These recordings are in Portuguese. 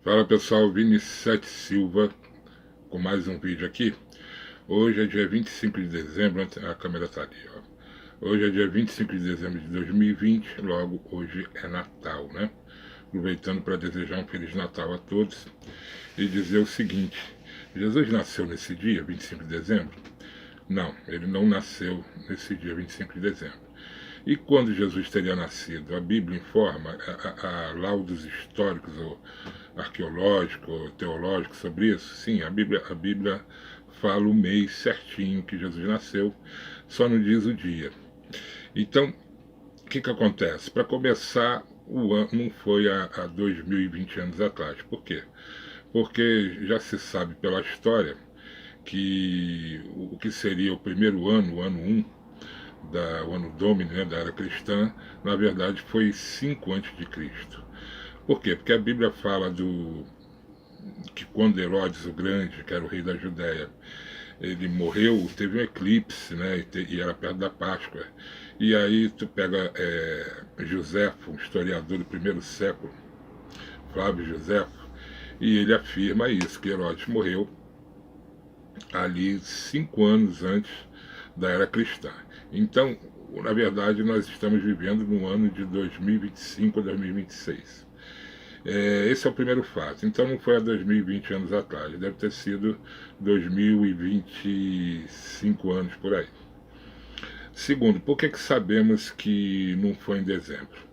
Fala pessoal, Vini Sete Silva com mais um vídeo aqui. Hoje é dia 25 de dezembro, a câmera tá ali, ó. Hoje é dia 25 de dezembro de 2020, logo hoje é Natal, né? Aproveitando para desejar um Feliz Natal a todos e dizer o seguinte: Jesus nasceu nesse dia, 25 de dezembro? Não, ele não nasceu nesse dia 25 de dezembro. E quando Jesus teria nascido? A Bíblia informa, há laudos históricos ou arqueológicos ou teológicos sobre isso? Sim, a Bíblia fala o mês certinho que Jesus nasceu, só não diz o dia. Então, o que acontece? Para começar, o ano não foi há 2020 anos atrás. Por quê? Porque já se sabe pela história que o que seria o primeiro ano, o ano 1, o ano Domini, né, da era cristã, na verdade foi 5 antes de Cristo. Por quê? Porque a Bíblia fala que quando Herodes o Grande, que era o rei da Judéia, ele morreu, teve um eclipse, né, e era perto da Páscoa. E aí tu pega Joséfo, um historiador do primeiro século, Flávio Joséfo, e ele afirma isso, que Herodes morreu ali 5 anos antes da era cristã. Então, na verdade, nós estamos vivendo no ano de 2025 a 2026. Esse é o primeiro fato. Então não foi há 2020 anos atrás, deve ter sido 2025 anos por aí. Segundo, por que sabemos que não foi em dezembro?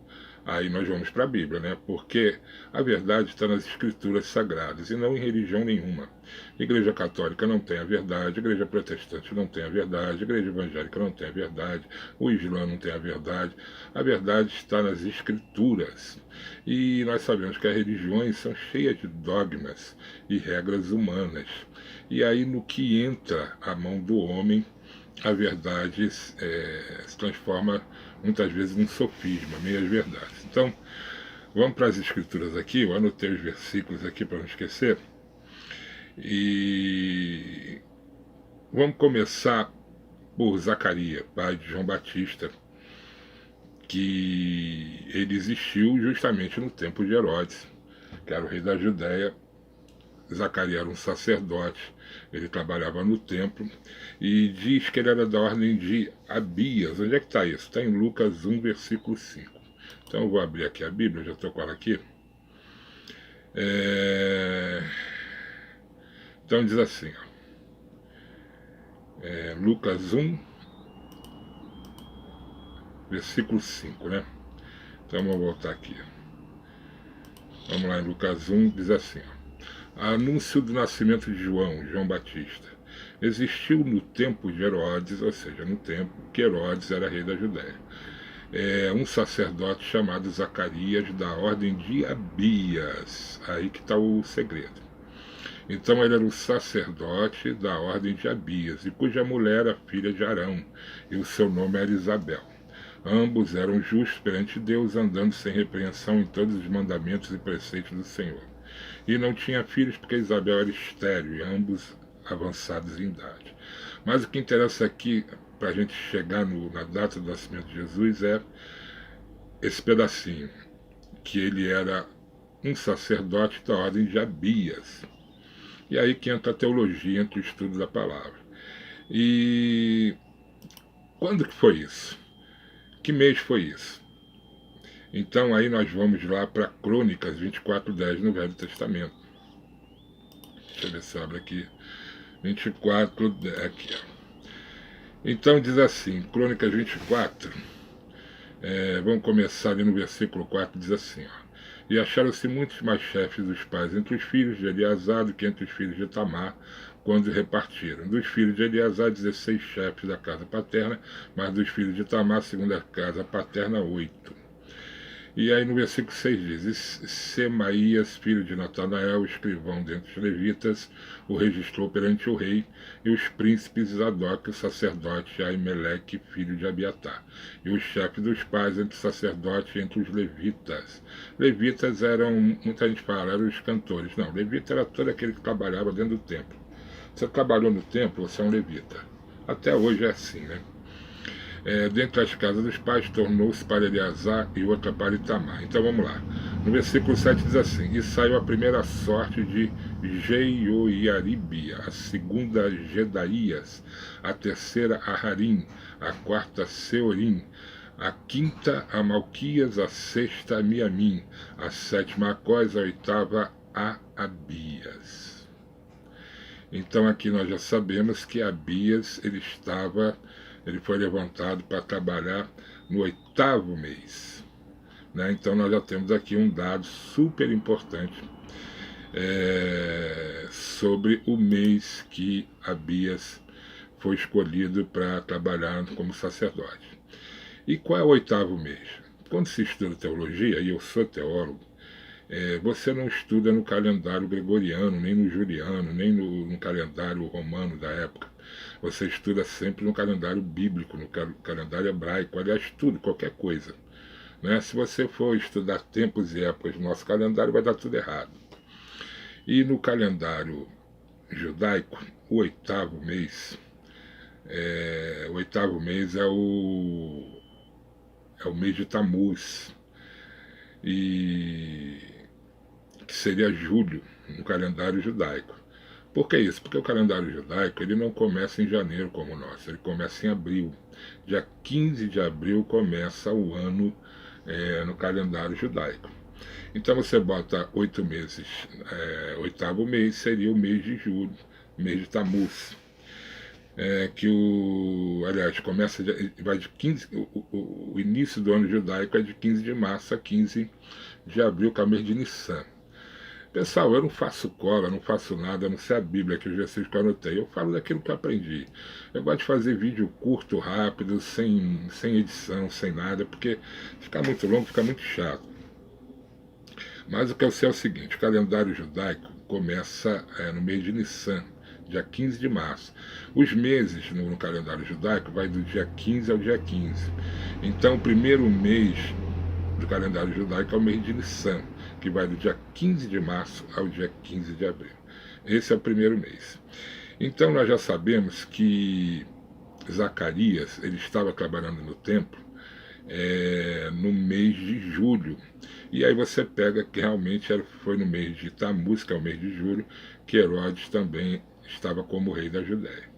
Aí nós vamos para a Bíblia, né? Porque a verdade está nas escrituras sagradas e não em religião nenhuma. Igreja católica não tem a verdade, igreja protestante não tem a verdade, igreja evangélica não tem a verdade, o Islã não tem a verdade. A verdade está nas escrituras. E nós sabemos que as religiões são cheias de dogmas e regras humanas. E aí no que entra a mão do homem, a verdade se transforma muitas vezes num sofisma, meias verdades. Então, vamos para as escrituras aqui, eu anotei os versículos aqui para não esquecer, e vamos começar por Zacarias, pai de João Batista, que ele existiu justamente no tempo de Herodes, que era o rei da Judéia. Zacarias era um sacerdote, ele trabalhava no templo, e diz que ele era da ordem de Abias. Onde é que está isso? Está em Lucas 1, versículo 5. Então eu vou abrir aqui a Bíblia, já estou com ela aqui. Então diz assim, Lucas 1, versículo 5, né? Então vamos voltar aqui. Vamos lá em Lucas 1, diz assim, anúncio do nascimento de João Batista. Existiu no tempo de Herodes, ou seja, no tempo que Herodes era rei da Judéia, um sacerdote chamado Zacarias, da ordem de Abias. Aí que está o segredo. Então ele era o sacerdote da ordem de Abias, e cuja mulher era filha de Arão, e o seu nome era Isabel. Ambos eram justos perante Deus, andando sem repreensão em todos os mandamentos e preceitos do Senhor. E não tinha filhos porque Isabel era estéril, e ambos avançados em idade. Mas o que interessa aqui, para a gente chegar na data do nascimento de Jesus, é esse pedacinho, que ele era um sacerdote da ordem de Abias. E aí que entra a teologia, entra o estudo da palavra. E quando que foi isso? Que mês foi isso? Então aí nós vamos lá para Crônicas 24:10 no Velho Testamento. Deixa eu ver se abre aqui. 24, aqui. Então diz assim, Crônicas 24, vamos começar ali no versículo 4, diz assim, e acharam-se muitos mais chefes dos pais entre os filhos de Eleazar do que entre os filhos de Tamar, quando repartiram. Dos filhos de Eleazar, 16 chefes da casa paterna, mas dos filhos de Tamar, segundo a casa paterna, 8. E aí no versículo 6 diz, e Semaías, filho de Natanael, escrivão dentre os levitas, o registrou perante o rei, e os príncipes Zadok, o sacerdote, e Aimeleque, filho de Abiatar, e os chefes dos pais entre os sacerdotes e entre os levitas. Levitas eram, muita gente fala, eram os cantores. Não, levita era todo aquele que trabalhava dentro do templo. Você trabalhou no templo, você é um levita. Até hoje é assim, né? dentre as casas dos pais, tornou-se para Eleazar e outra para Itamar. Então vamos lá. No versículo 7 diz assim: E saiu a primeira sorte de Jeoiaribia, a segunda Gedaías, a terceira Aharim, a quarta Seorim, a quinta a Malquias, a sexta a Miamim, a sétima a Cós, a oitava a Abias. Então aqui nós já sabemos que Abias ele foi levantado para trabalhar no 8º mês. Né? Então nós já temos aqui um dado super importante sobre o mês que Abias foi escolhido para trabalhar como sacerdote. E qual é o 8º mês? Quando se estuda teologia, e eu sou teólogo, você não estuda no calendário gregoriano, nem no juliano, nem no calendário romano da época. Você estuda sempre no calendário bíblico, no calendário hebraico, aliás, tudo, qualquer coisa. Né? Se você for estudar tempos e épocas do nosso calendário, vai dar tudo errado. E no calendário judaico, o 8º mês, o 8º mês é o mês de Tamuz, que seria julho no calendário judaico. Por que isso? Porque o calendário judaico ele não começa em janeiro como o nosso, ele começa em abril. Dia 15 de abril começa o ano no calendário judaico. Então você bota 8 meses, 8º mês seria o mês de julho, mês de Tamuz. Aliás, vai de 15, o início do ano judaico é de 15 de março a 15 de abril, que é o mês de Nissan. Pessoal, eu não faço cola, não faço nada, não sei a Bíblia, que os versículos que eu anotei. Eu falo daquilo que eu aprendi. Eu gosto de fazer vídeo curto, rápido, sem edição, sem nada, porque fica muito longo, fica muito chato. Mas o que eu sei é o seguinte: o calendário judaico começa no mês de Nissan, dia 15 de março. Os meses no calendário judaico vai do dia 15 ao dia 15. Então o primeiro mês do calendário judaico é o mês de Nissan, que vai do dia 15 de março ao dia 15 de abril. Esse é o primeiro mês. Então nós já sabemos que Zacarias ele estava trabalhando no templo no mês de julho. E aí você pega que realmente foi no mês de Tamuz, que é o mês de julho, que Herodes também estava como rei da Judéia.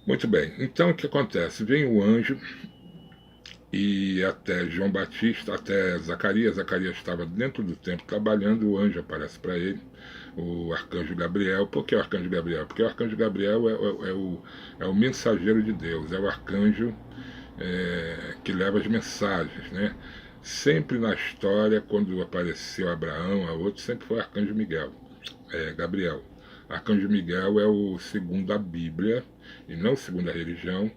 Muito bem, então o que acontece? Vem o anjo e até João Batista, até Zacarias estava dentro do templo trabalhando, o anjo aparece para ele, o arcanjo Gabriel. Por que o arcanjo Gabriel? Porque o arcanjo Gabriel é o mensageiro de Deus, é o arcanjo que leva as mensagens, né? Sempre na história, quando apareceu Abraão, a outro, sempre foi o arcanjo Gabriel. Arcanjo Miguel é o segundo a Bíblia, e não segundo a religião.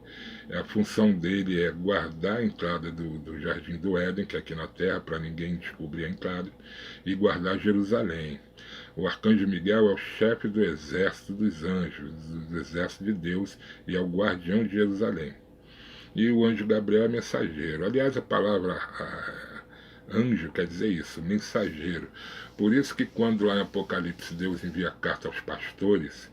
A função dele é guardar a entrada do Jardim do Éden, que é aqui na Terra, para ninguém descobrir a entrada, e guardar Jerusalém. O arcanjo Miguel é o chefe do exército dos anjos, do exército de Deus, e é o guardião de Jerusalém. E o anjo Gabriel é mensageiro. Aliás, a palavra anjo quer dizer isso, mensageiro. Por isso que quando lá em Apocalipse Deus envia carta aos pastores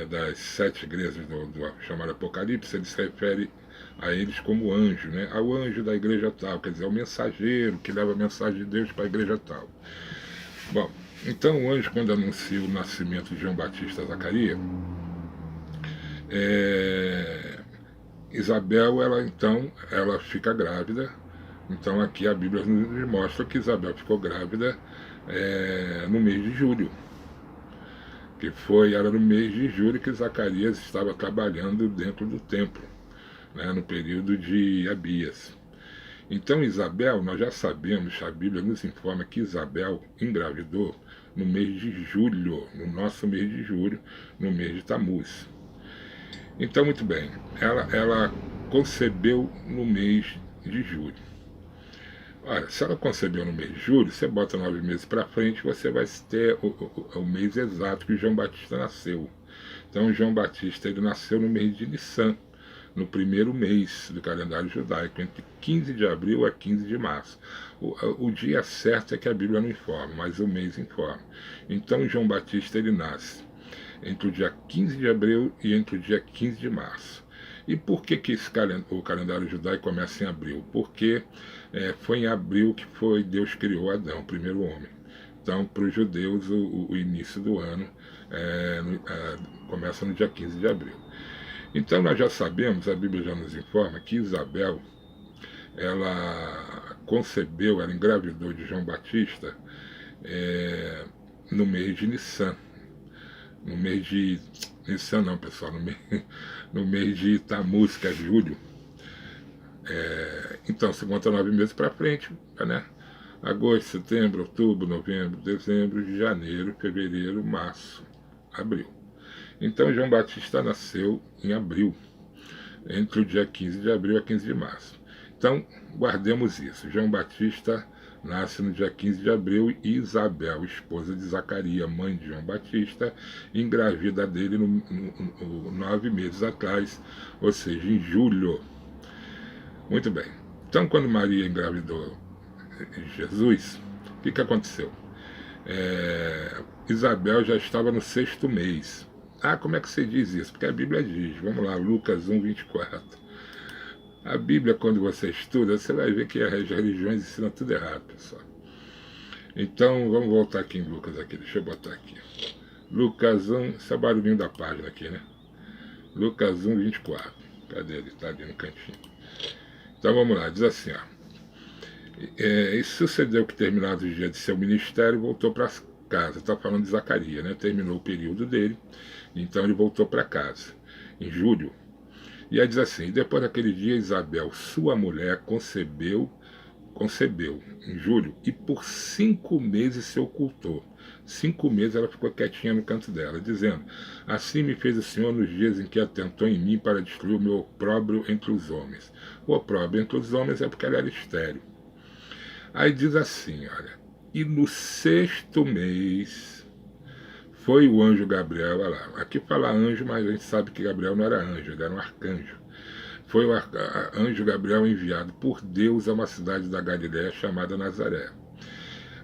das 7 igrejas do chamado Apocalipse, ele se refere a eles como anjo, né? Ao anjo da igreja tal, quer dizer, o mensageiro que leva a mensagem de Deus para a igreja tal. Bom, então o anjo, quando anuncia o nascimento de João Batista a Zacarias, Isabel, ela fica grávida. Então aqui a Bíblia nos mostra que Isabel ficou grávida no mês de julho. Era no mês de julho que Zacarias estava trabalhando dentro do templo, né, no período de Abias. Então Isabel, nós já sabemos, a Bíblia nos informa que Isabel engravidou no mês de julho, no nosso mês de julho, no mês de Tamuz. Então, muito bem, ela concebeu no mês de julho. Olha, se ela concebeu no mês de julho, você bota 9 meses para frente, você vai ter o mês exato que João Batista nasceu. Então, João Batista ele nasceu no mês de Nissan, no primeiro mês do calendário judaico, entre 15 de abril a 15 de março. O dia certo é que a Bíblia não informa, mas o mês informa. Então, João Batista ele nasce entre o dia 15 de abril e entre o dia 15 de março. E por que, que o calendário judaico começa em abril? Porque foi em abril que Deus criou Adão, o primeiro homem. Então, para os judeus, o início do ano começa no dia 15 de abril. Então, nós já sabemos, a Bíblia já nos informa, que Isabel, ela concebeu, ela engravidou de João Batista no mês de Nissan. No mês de... Nissan não, pessoal, no mês de Tammuz, que é julho. Então, você conta 9 meses para frente, né? Agosto, setembro, outubro, novembro, dezembro, janeiro, fevereiro, março, abril. Então, João Batista nasceu em abril, entre o dia 15 de abril a 15 de março. Então, guardemos isso. João Batista nasce no dia 15 de abril e Isabel, esposa de Zacarias, mãe de João Batista, engravida dele 9 meses atrás, ou seja, em julho. Muito bem. Então, quando Maria engravidou Jesus, o que aconteceu? Isabel já estava no 6º mês. Como é que você diz isso? Porque a Bíblia diz, vamos lá, Lucas 1, 24. A Bíblia, quando você estuda, você vai ver que as religiões ensinam tudo errado, pessoal. Então, vamos voltar aqui em Lucas, aqui. Deixa eu botar aqui. Lucas 1, esse é o barulhinho da página aqui, né? Lucas 1, 24. Cadê ele? Está ali no cantinho. Então, vamos lá. Diz assim, ó. E sucedeu que, terminados os dias de seu ministério, voltou para casa. Está falando de Zacarias, né? Terminou o período dele, então ele voltou para casa, em julho. E aí diz assim, depois daquele dia, Isabel, sua mulher, concebeu em julho, e por 5 meses se ocultou. 5 meses ela ficou quietinha no canto dela, dizendo, assim me fez o Senhor nos dias em que atentou em mim para destruir o meu opróbrio entre os homens. O opróbrio entre os homens é porque ela era estéril. Aí diz assim, olha, e no 6º mês foi o anjo Gabriel, olha lá, aqui fala anjo, mas a gente sabe que Gabriel não era anjo, ele era um arcanjo. Foi o anjo Gabriel enviado por Deus a uma cidade da Galiléia chamada Nazaré,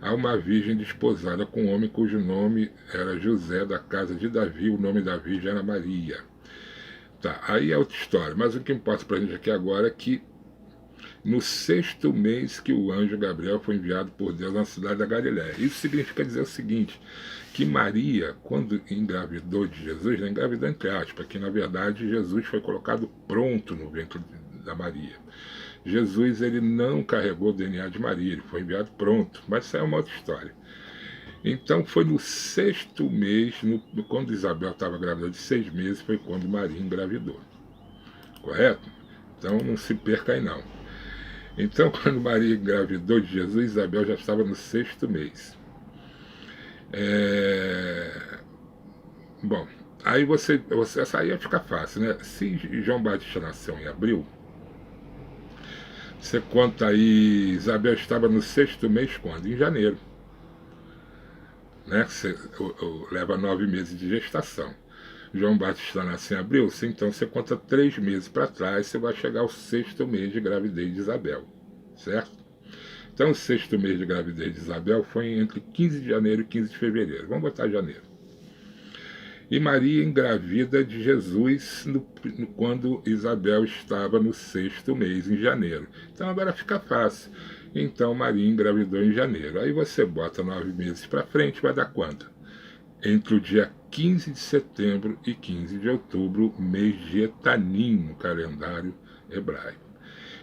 a uma virgem desposada com um homem cujo nome era José, da casa de Davi, o nome da virgem era Maria. Tá, aí é outra história, mas o que importa pra gente aqui agora é que no 6º mês que o anjo Gabriel foi enviado por Deus na cidade da Galiléia. Isso significa dizer o seguinte, que Maria, quando engravidou de Jesus, engravidou entre aspas, que na verdade Jesus foi colocado pronto no ventre da Maria. Jesus, ele não carregou o DNA de Maria, ele foi enviado pronto, mas isso é uma outra história. Então foi no 6º mês, quando Isabel estava grávida de 6 meses, foi quando Maria engravidou. Correto? Então não se perca aí não. Então, quando Maria engravidou de Jesus, Isabel já estava no 6º mês. Bom, aí essa aí ia ficar fácil, né? Se João Batista nasceu em abril, você conta aí, Isabel estava no 6º mês quando? Em janeiro. Né? Você leva 9 meses de gestação. João Batista nasce em abril, então você conta 3 meses para trás, você vai chegar ao 6º mês de gravidez de Isabel, certo? Então o 6º mês de gravidez de Isabel foi entre 15 de janeiro e 15 de fevereiro, vamos botar janeiro. E Maria engravida de Jesus quando Isabel estava no 6º mês, em janeiro. Então agora fica fácil. Então Maria engravidou em janeiro. Aí você bota 9 meses para frente, vai dar quanto? Entre o dia 15 de setembro e 15 de outubro, mês de Etanim no calendário hebraico.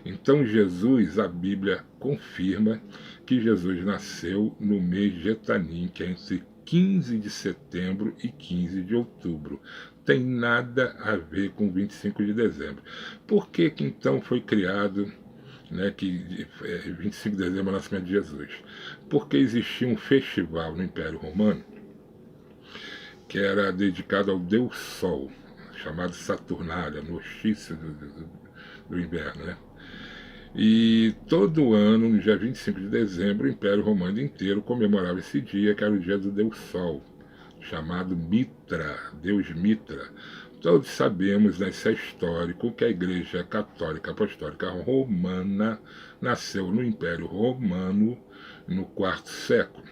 Então Jesus, a Bíblia confirma que Jesus nasceu no mês de Etanim, que é entre 15 de setembro e 15 de outubro. Tem nada a ver com 25 de dezembro. Por que então foi criado, né, que 25 de dezembro é o nascimento de Jesus? Porque existia um festival no Império Romano que era dedicado ao Deus Sol, chamado Saturnália, no solstício do inverno, né? E todo ano, no dia 25 de dezembro, o Império Romano inteiro comemorava esse dia, que era o dia do Deus Sol, chamado Mitra, Deus Mitra. Todos sabemos, né, isso é histórico, que a Igreja Católica Apostólica Romana nasceu no Império Romano no 4º século.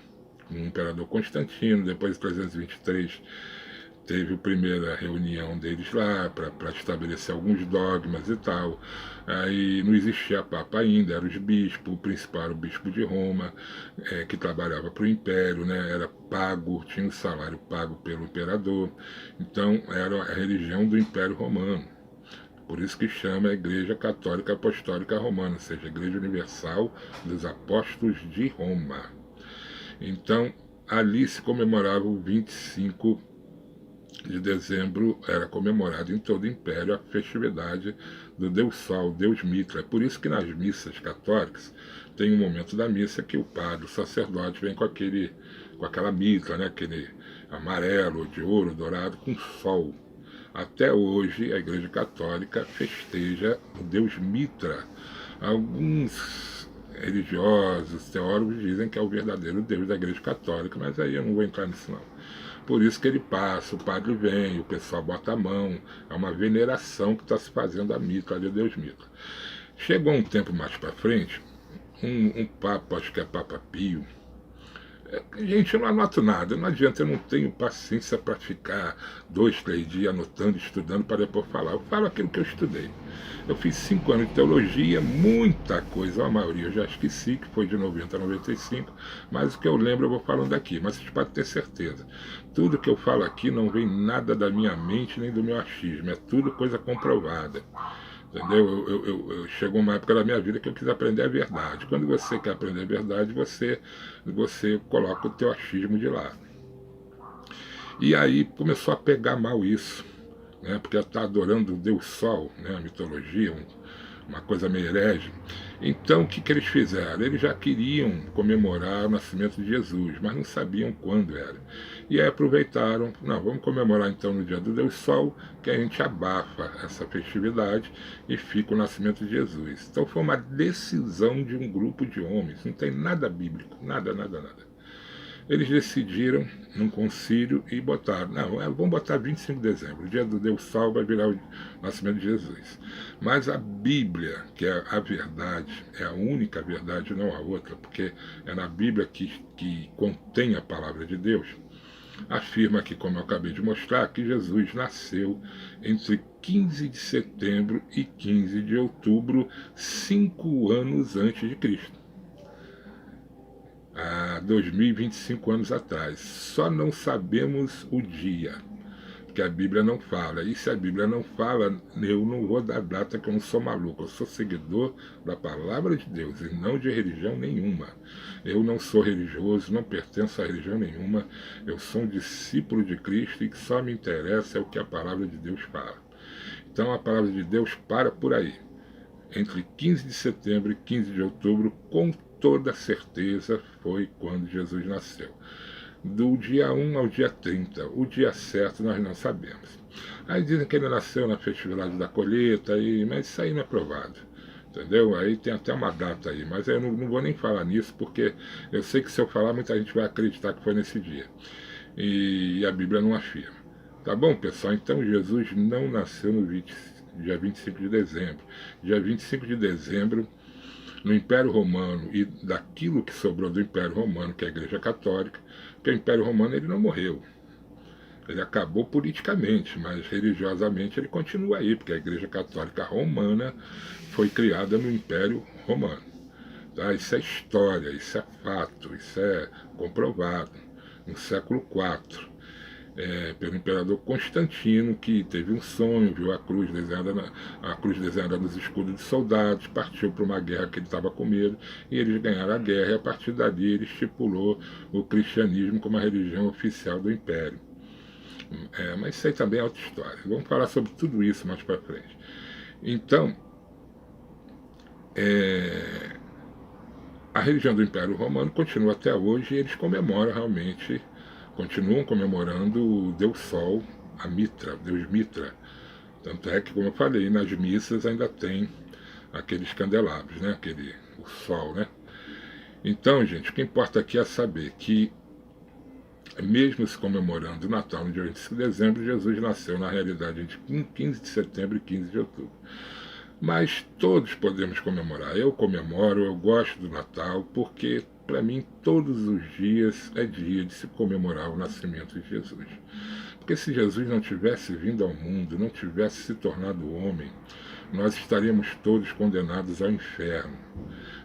O imperador Constantino, depois de 323, teve a primeira reunião deles lá para estabelecer alguns dogmas e tal. Aí não existia Papa ainda, eram os bispos, o principal era o bispo de Roma, que trabalhava para o Império, né, era pago, tinha um salário pago pelo imperador, então era a religião do Império Romano. Por isso que chama a Igreja Católica Apostólica Romana, ou seja, a Igreja Universal dos Apóstolos de Roma. Então, ali se comemorava o 25 de dezembro, era comemorado em todo o Império a festividade do Deus Sol, Deus Mitra. É por isso que nas missas católicas tem um momento da missa que o padre, o sacerdote, vem com aquela mitra, né, aquele amarelo, de ouro, dourado, com sol. Até hoje, a Igreja Católica festeja o Deus Mitra. Alguns religiosos, teólogos dizem que é o verdadeiro Deus da Igreja Católica, mas aí eu não vou entrar nisso não. Por isso que ele passa, o padre vem, o pessoal bota a mão, é uma veneração que está se fazendo a Mitra, de Deus Mitra. Chegou um tempo mais para frente, um papa, acho que é Papa Pio. Gente, eu não anoto nada, não adianta, eu não tenho paciência para ficar 2, 3 dias anotando, estudando para depois falar. Eu falo aquilo que eu estudei. Eu fiz 5 anos de teologia, muita coisa, a maioria eu já esqueci, que foi de 90 a 95, mas o que eu lembro eu vou falando aqui, mas vocês podem ter certeza. Tudo que eu falo aqui não vem nada da minha mente nem do meu achismo, é tudo coisa comprovada. Entendeu? Chegou uma época da minha vida que eu quis aprender a verdade. Quando você quer aprender a verdade, você coloca o teu achismo de lado. E aí começou a pegar mal isso, né? Porque está adorando o Deus Sol, né? A mitologia, uma coisa meio herege. Então o que eles fizeram? Eles já queriam comemorar o nascimento de Jesus, mas não sabiam quando era. E aí aproveitaram, não, vamos comemorar então no dia do Deus Sol, que a gente abafa essa festividade e fica o nascimento de Jesus. Então foi uma decisão de um grupo de homens, não tem nada bíblico, nada, nada, nada. Eles decidiram num concílio e botaram, não, vamos botar 25 de dezembro, o dia do Deus Sol vai virar o nascimento de Jesus. Mas a Bíblia, que é a verdade, é a única verdade, não a outra, porque é na Bíblia que contém a palavra de Deus, afirma que, como eu acabei de mostrar, que Jesus nasceu entre 15 de setembro e 15 de outubro, 5 anos antes de Cristo. Há 2025 anos atrás. Só não sabemos o dia, porque a Bíblia não fala. E se a Bíblia não fala, eu não vou dar data, que eu não sou maluco. Eu sou seguidor da palavra de Deus e não de religião nenhuma. Eu não sou religioso, não pertenço a religião nenhuma. Eu sou um discípulo de Cristo e que só me interessa é o que a palavra de Deus fala. Então a palavra de Deus para por aí. Entre 15 de setembro e 15 de outubro, com toda certeza, foi quando Jesus nasceu. Do dia 1 ao dia 30, o dia certo nós não sabemos. Aí dizem que ele nasceu na festividade da colheita, mas isso aí não é provado. Entendeu? Aí tem até uma data aí, mas eu não vou nem falar nisso, porque eu sei que se eu falar, muita gente vai acreditar que foi nesse dia. E a Bíblia não afirma. Tá bom, pessoal? Então Jesus não nasceu no dia 25 de dezembro. Dia 25 de dezembro, no Império Romano, e daquilo que sobrou do Império Romano, que é a Igreja Católica, porque o Império Romano ele não morreu. Ele acabou politicamente, mas religiosamente ele continua aí, porque a Igreja Católica Romana foi criada no Império Romano. Tá? Isso é história, isso é fato, isso é comprovado. No século IV, pelo imperador Constantino, que teve um sonho, viu a cruz desenhada nos escudos de soldados, partiu para uma guerra que ele estava com medo, e eles ganharam a guerra, e a partir dali ele estipulou o cristianismo como a religião oficial do império. Mas isso aí também é outra história. Vamos falar sobre tudo isso mais para frente. Então, a religião do Império Romano continua até hoje, e eles comemoram realmente, continuam comemorando o Deus Sol, a Mitra, Deus Mitra. Tanto é que, como eu falei, nas missas ainda tem aqueles candelabros, né? O Sol, né? Então, gente, o que importa aqui é saber que, mesmo se comemorando o Natal no dia 25 de dezembro, Jesus nasceu na realidade entre 15 de setembro e 15 de outubro. Mas todos podemos comemorar. Eu comemoro, eu gosto do Natal, porque para mim todos os dias é dia de se comemorar o nascimento de Jesus. Porque se Jesus não tivesse vindo ao mundo, não tivesse se tornado homem, nós estaríamos todos condenados ao inferno.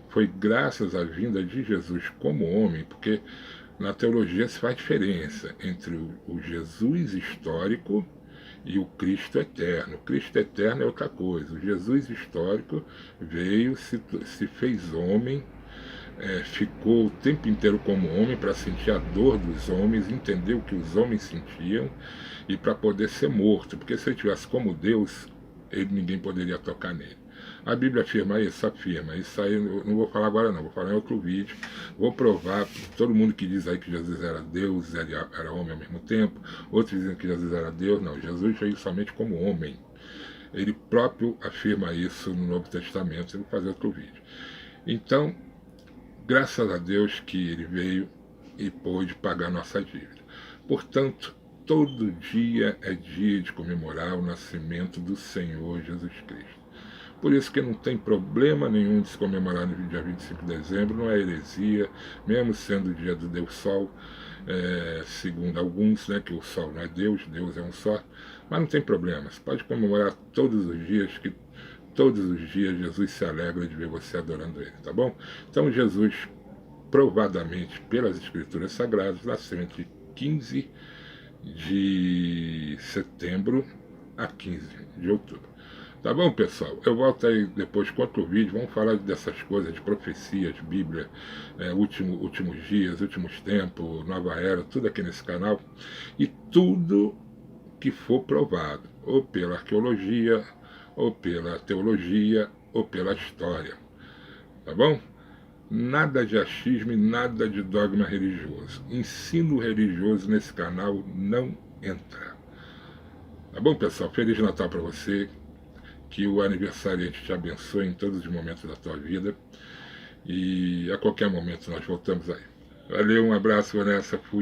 Foi graças à vinda de Jesus como homem, porque na teologia se faz diferença entre o Jesus histórico e o Cristo eterno. O Cristo eterno é outra coisa. O Jesus histórico veio, se fez homem, ficou o tempo inteiro como homem para sentir a dor dos homens, entender o que os homens sentiam e para poder ser morto, porque se ele tivesse como Deus, ninguém poderia tocar nele. A Bíblia afirma isso, afirma. Isso aí eu não vou falar agora não, vou falar em outro vídeo. Vou provar, todo mundo que diz aí que Jesus era Deus, era homem ao mesmo tempo, outros dizem que Jesus era Deus, não, Jesus veio somente como homem. Ele próprio afirma isso no Novo Testamento, eu vou fazer outro vídeo. Então, graças a Deus que ele veio e pôde pagar nossa dívida. Portanto, todo dia é dia de comemorar o nascimento do Senhor Jesus Cristo. Por isso que não tem problema nenhum de se comemorar no dia 25 de dezembro, não é heresia, mesmo sendo o dia do Deus Sol, segundo alguns, né, que o Sol não é Deus, Deus é um só, mas não tem problema, você pode comemorar todos os dias, que todos os dias Jesus se alegra de ver você adorando Ele, tá bom? Então Jesus, provadamente pelas Escrituras Sagradas, nasceu entre 15 de setembro a 15 de outubro. Tá bom, pessoal? Eu volto aí depois com outro vídeo. Vamos falar dessas coisas, de profecias, Bíblia, últimos dias, últimos tempos, nova era, tudo aqui nesse canal. E tudo que for provado, ou pela arqueologia, ou pela teologia, ou pela história. Tá bom? Nada de achismo e nada de dogma religioso. Ensino religioso nesse canal não entra. Tá bom, pessoal? Feliz Natal para você. Que o aniversariante te abençoe em todos os momentos da tua vida. E a qualquer momento nós voltamos aí. Valeu, um abraço, Vanessa. Fui.